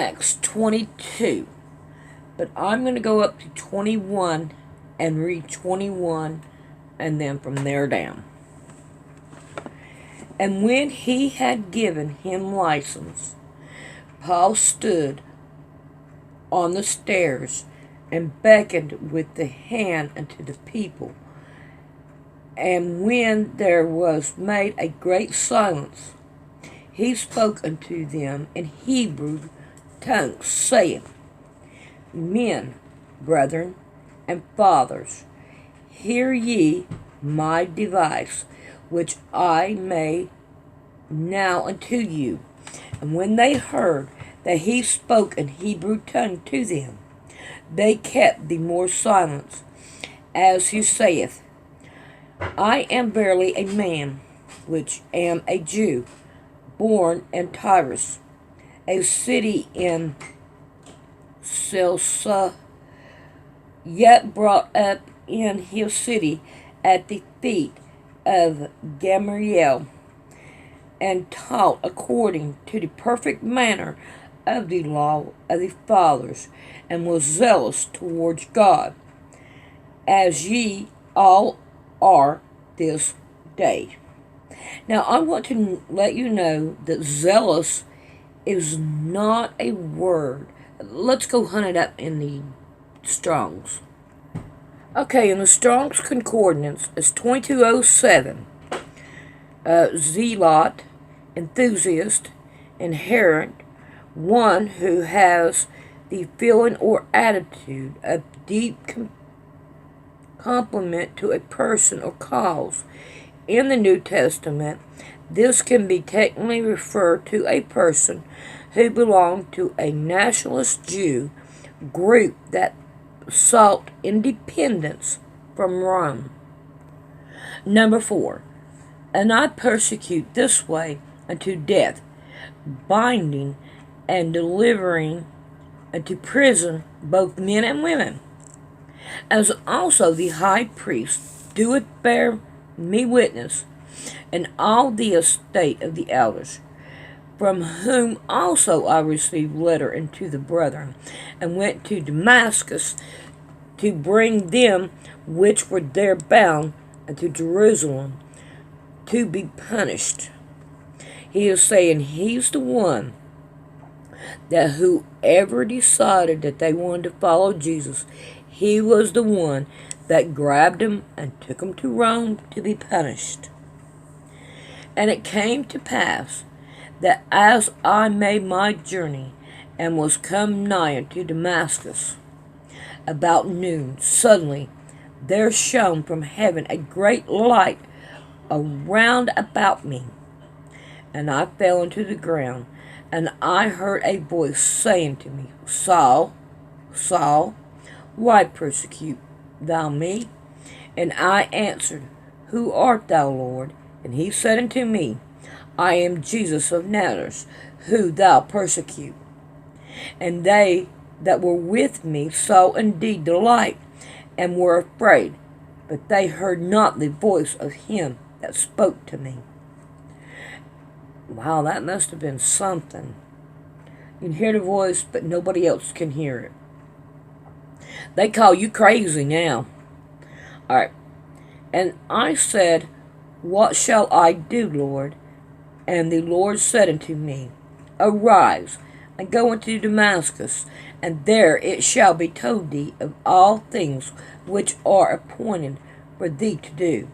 Acts 22. But I'm going to go up to 21 and read 21 and then from there down. And when he had given him license, Paul stood on the stairs and beckoned with the hand unto the people. And when there was made a great silence, he spoke unto them in Hebrew tongues, saying, Men, brethren, and fathers, hear ye my device, which I made now unto you. And when they heard that he spoke in Hebrew tongue to them, they kept the more silence, as he saith, I am verily a man, which am a Jew, born in Tyrus, a city in Cilicia, yet brought up in his city at the feet of Gamaliel, and taught according to the perfect manner of the law of the fathers, and was zealous towards God, as ye all are this day. Now, I want to let you know that zealous is not a word. Let's go hunt it up in the Strong's. Okay, in the Strong's Concordance, it's 2207. Zealot, enthusiast, inherent, one who has the feeling or attitude of deep compliment to a person or cause. In the New Testament, this can be technically referred to a person who belonged to a nationalist Jew group that sought independence from Rome. Number 4. And I persecute this way unto death, binding and delivering into prison both men and women. As also the high priest doeth bear me witness, and all the estate of the elders, from whom also I received letter unto the brethren, and went to Damascus to bring them which were there bound unto Jerusalem to be punished. He is saying he's the one that whoever decided that they wanted to follow Jesus, he was the one that grabbed him and took him to Rome to be punished. And it came to pass that as I made my journey and was come nigh unto Damascus, about noon, suddenly there shone from heaven a great light around about me. And I fell into the ground, and I heard a voice saying to me, Saul, Saul, why persecute thou me? And I answered, Who art thou, Lord? And he said unto me, I am Jesus of Nazareth, who thou persecute. And they that were with me saw indeed the light, and were afraid, but they heard not the voice of him that spoke to me. Wow, that must have been something. You can hear the voice, but nobody else can hear it. They call you crazy now. Alright. And I said, What shall I do, Lord? And the Lord said unto me, Arise, and go into Damascus, and there it shall be told thee of all things which are appointed for thee to do.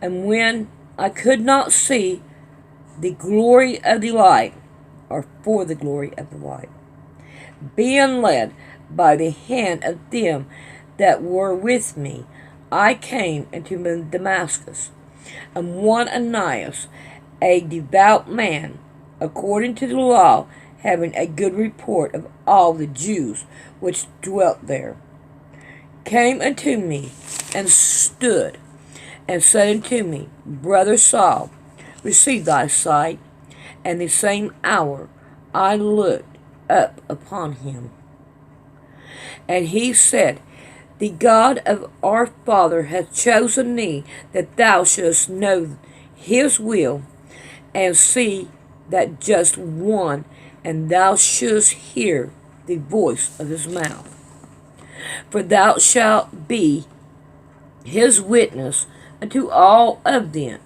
And when I could not see the glory of the light, or for the glory of the light, being led by the hand of them that were with me, I came into Damascus, and one Ananias, a devout man, according to the law, having a good report of all the Jews which dwelt there, came unto me, and stood, and said unto me, Brother Saul, receive thy sight. And the same hour I looked up upon him. And he said, The God of our father hath chosen thee, that thou shouldest know his will, and see that just one and thou shouldst hear the voice of his mouth. For thou shalt be his witness unto all of them,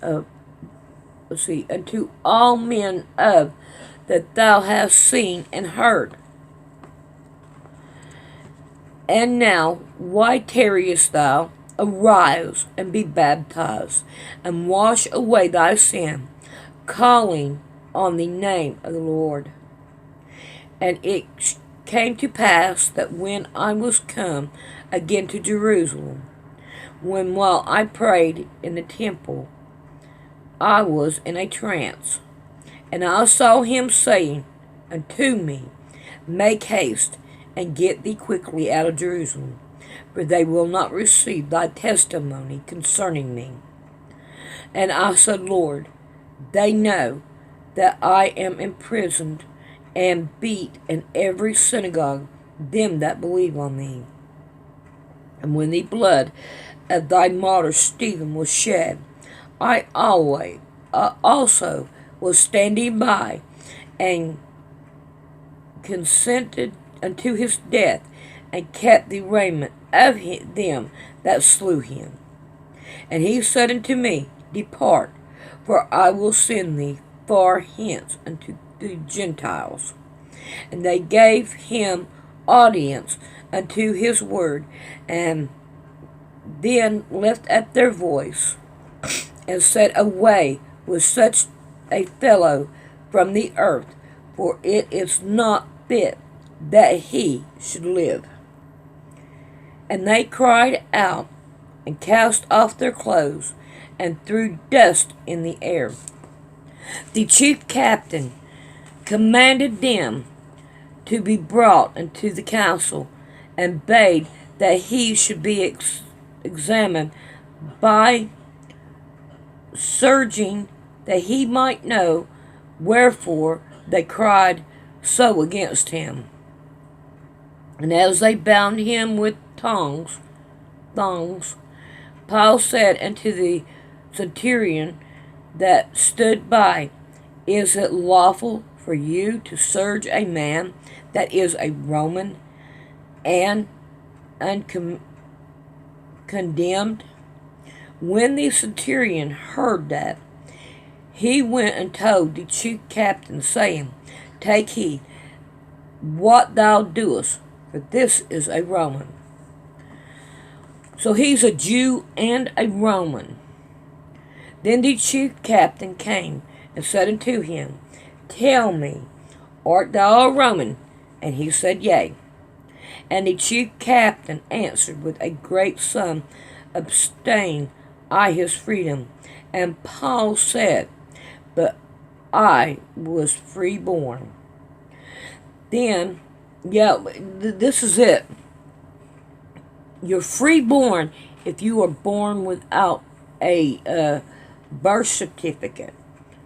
unto all men of that thou hast seen and heard. And now, why tarriest thou? Arise and be baptized, and wash away thy sin, calling on the name of the Lord. And it came to pass that when I was come again to Jerusalem, while I prayed in the temple, I was in a trance, and I saw him saying unto me, Make haste, and get thee quickly out of Jerusalem, for they will not receive thy testimony concerning me. And I said, Lord, they know that I am imprisoned and beat in every synagogue them that believe on thee. And when the blood of thy martyr Stephen was shed, I also was standing by, and consented unto his death, and kept the raiment of them that slew him. And he said unto me, Depart, for I will send thee far hence unto the Gentiles. And they gave him audience unto his word, and then lift up their voice, and said, Away with such a fellow from the earth, for it is not fit that he should live. And they cried out, and cast off their clothes, and threw dust in the air. The chief captain commanded them to be brought into the council, and bade that he should be examined by searching, that he might know wherefore they cried so against him. And as they bound him with thongs, Paul said unto the centurion that stood by, Is it lawful for you to scourge a man that is a Roman and uncondemned? When the centurion heard that, he went and told the chief captain, saying, Take heed what thou doest, for this is a Roman. So he's a Jew and a Roman. Then the chief captain came and said unto him, Tell me, art thou a Roman? And he said, Yea. And the chief captain answered with a great sum, Abstain I his freedom. And Paul said, But I was freeborn. Then, this is it. You're freeborn if you are born without a birth certificate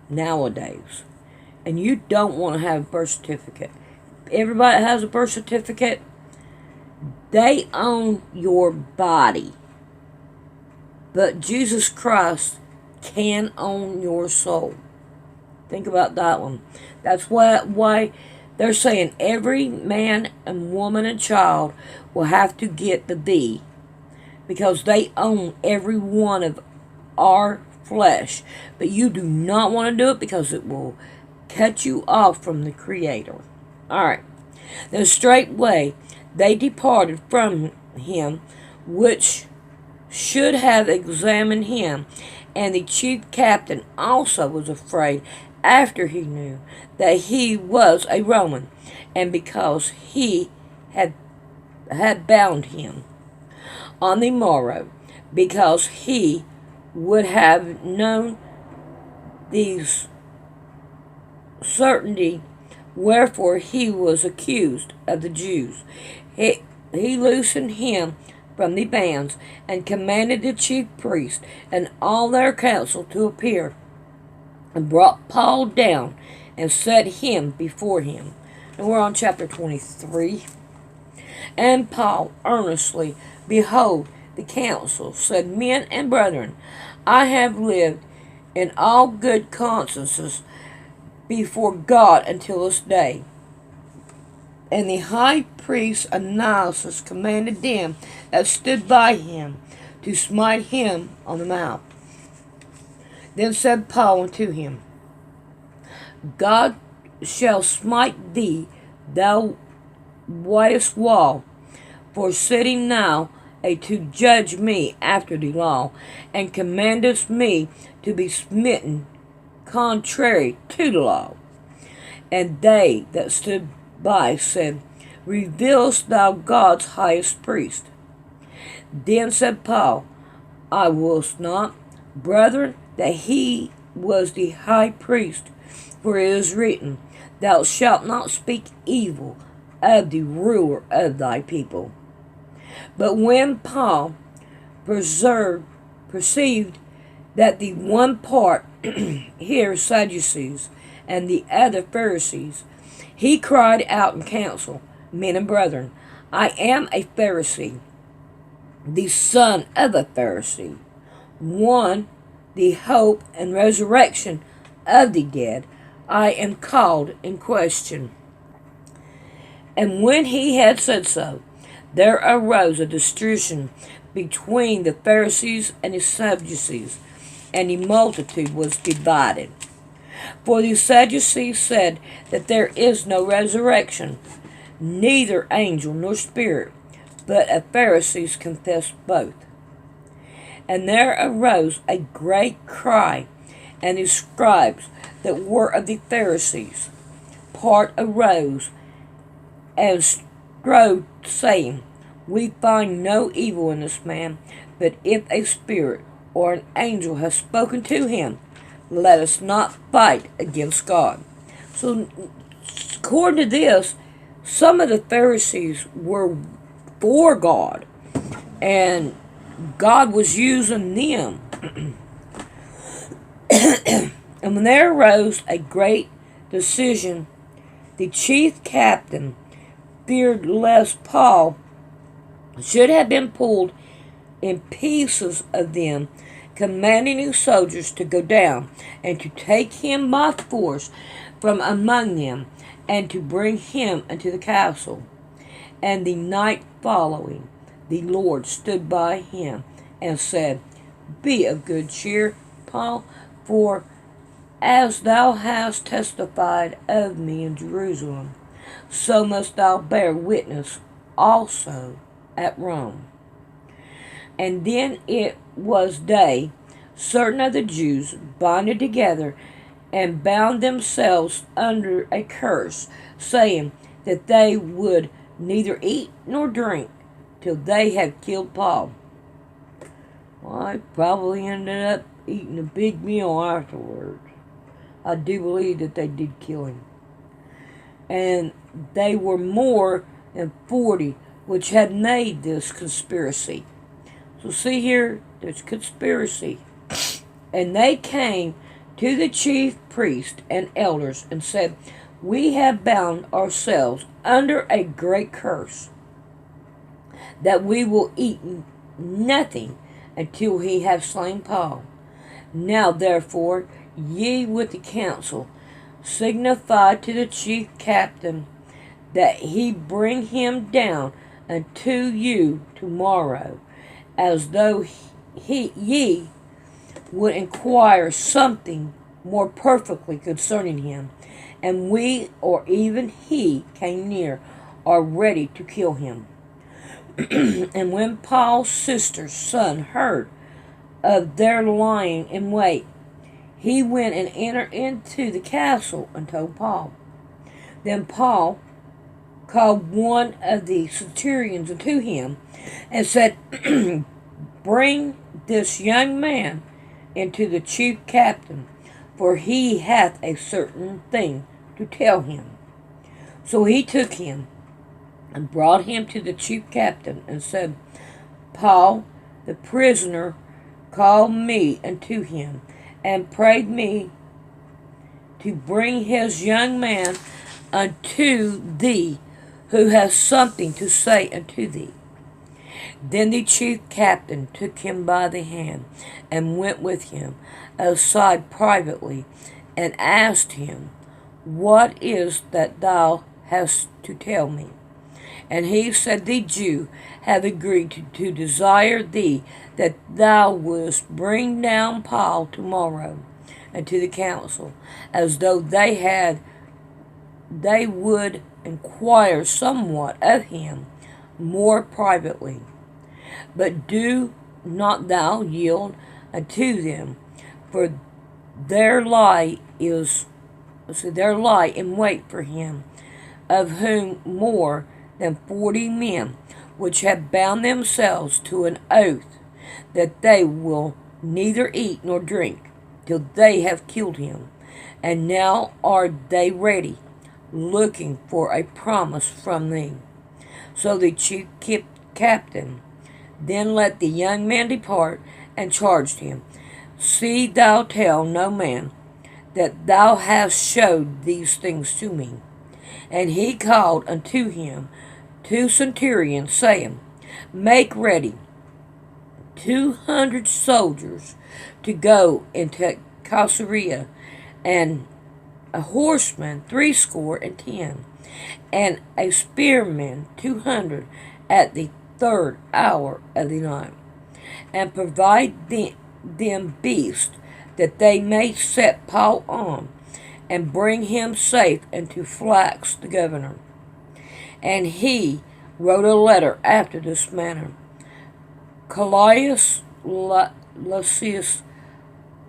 nowadays. And you don't want to have a birth certificate. Everybody that has a birth certificate, they own your body. But Jesus Christ can own your soul. Think about that one. That's why they're saying every man and woman and child will have to get the B, because they own every one of our flesh. But you do not want to do it, because it will cut you off from the Creator. Alright. Then straightway they departed from him, which should have examined him. And the chief captain also was afraid, after he knew that he was a Roman, and because he had bound him on the morrow, because he would have known these certainty, wherefore he was accused of the Jews. He loosened him from the bands, and commanded the chief priest and all their council to appear, and brought Paul down, and set him before him. And we're on chapter 23. And Paul earnestly, behold, the council, said, Men and brethren, I have lived in all good consciences before God until this day. And the high priest Ananias commanded them that stood by him to smite him on the mouth. Then said Paul unto him, God shall smite thee, thou whitest wall, for sitting now to judge me after the law, and commandest me to be smitten contrary to the law. And they that stood by said, Revealest thou God's highest priest? Then said Paul, I wist not, brethren, that he was the high priest, for it is written, Thou shalt not speak evil of the ruler of thy people. But when Paul perceived that the one part here Sadducees and the other Pharisees, he cried out in council, Men and brethren, I am a Pharisee, the son of a Pharisee, one, the hope and resurrection of the dead. I am called in question. And when he had said so, there arose a discussion between the Pharisees and the Sadducees, and the multitude was divided. For the Sadducees said that there is no resurrection, neither angel nor spirit, but the Pharisees confessed both. And there arose a great cry, and the scribes that were of the Pharisees part arose and strove, saying, We find no evil in this man, but if a spirit or an angel has spoken to him, let us not fight against God. So, according to this, some of the Pharisees were for God, and God was using them. And when there arose a great decision, the chief captain feared lest Paul should have been pulled in pieces of them, commanding his soldiers to go down and to take him by force from among them, and to bring him into the castle. And the night following, the Lord stood by him and said, Be of good cheer, Paul, for as thou hast testified of me in Jerusalem, so must thou bear witness also at Rome. And then it was day, certain of the Jews bonded together and bound themselves under a curse, saying that they would neither eat nor drink till they had killed Paul. Well, I probably ended up eating a big meal afterwards. I do believe that they did kill him. And they were more than 40 which had made this conspiracy. So see here, there's conspiracy. And they came to the chief priest and elders and said, We have bound ourselves under a great curse, that we will eat nothing until he have slain Paul. Now therefore, ye with the council, signify to the chief captain that he bring him down unto you tomorrow, as though ye would inquire something more perfectly concerning him, and we, or even he, came near, are ready to kill him. And when Paul's sister's son heard of their lying in wait, he went and entered into the castle and told Paul. Then Paul called one of the centurions unto him and said, Bring this young man into the chief captain, for he hath a certain thing to tell him. So he took him and brought him to the chief captain and said, Paul, the prisoner, called me unto him and prayed me to bring his young man unto thee, who has something to say unto thee. Then the chief captain took him by the hand and went with him aside privately and asked him, What is that thou hast to tell me. And he said, The Jew have agreed to desire thee that thou wouldest bring down Paul tomorrow unto the council, as though they would inquire somewhat of him more privately. But do not thou yield unto them, for there lie in wait for him, of whom more than 40 men, which have bound themselves to an oath that they will neither eat nor drink till they have killed him. And now are they ready, looking for a promise from thee. So the chief captain then let the young man depart, and charged him, See thou tell no man that thou hast showed these things to me. And he called unto him 2 centurions, saying, Make ready 200 soldiers to go into Caesarea, and a horseman 70, and a spearman 200 at the 3rd hour of the night. And provide them beasts, that they may set Paul on, and bring him safe unto Flax the governor. And he wrote a letter after this manner: Callius Lysias,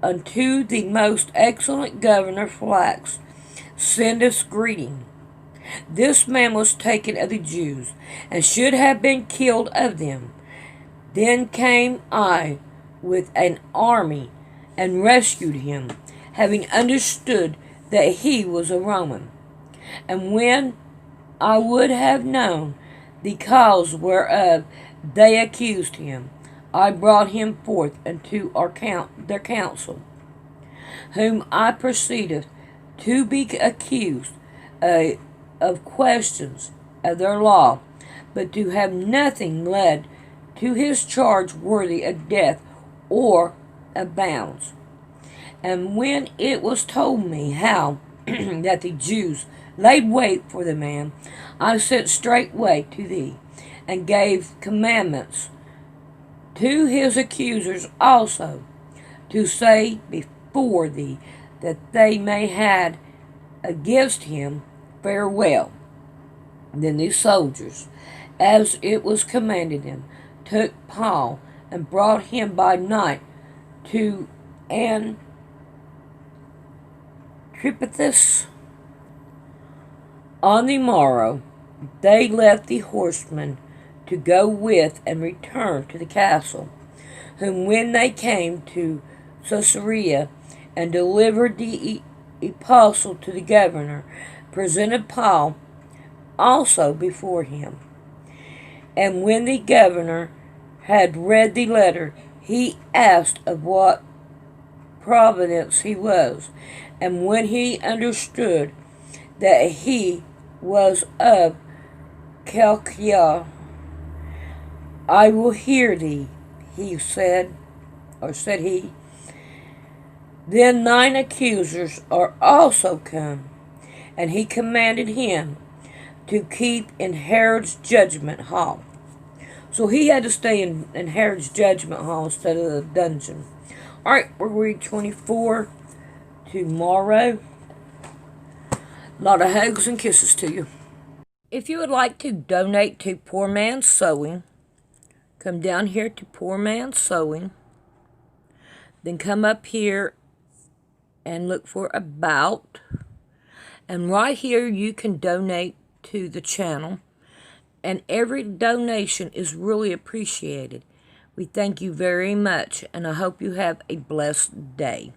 unto the most excellent governor Flax, sendeth greeting. This man was taken of the Jews, and should have been killed of them. Then came I with an army, and rescued him, having understood that he was a Roman. And when I would have known the cause whereof they accused him, I brought him forth unto their council, whom I perceived to be accused of questions of their law, but to have nothing led to his charge worthy of death or of bounds. And when it was told me how that the Jews laid wait for the man, I sent straightway to thee, and gave commandments to his accusers also, to say before thee that they may have against him farewell. Then the soldiers, as it was commanded them, took Paul, and brought him by night to Antipatris. On the morrow they left the horsemen to go with and return to the castle, whom when they came to Caesarea, and delivered the apostle to the governor, presented Paul also before him. And when the governor had read the letter, he asked of what province he was. And when he understood that he was of Chalcedon, I will hear thee, said he. Then thine accusers are also come. And he commanded him to keep in Herod's judgment hall. So he had to stay in Herod's judgment hall instead of the dungeon. Alright, we'll read 24 tomorrow. A lot of hugs and kisses to you. If you would like to donate to Poor Man's Sewing, come down here to Poor Man's Sewing. Then come up here and look for About. And right here you can donate to the channel. And every donation is really appreciated. We thank you very much, and I hope you have a blessed day.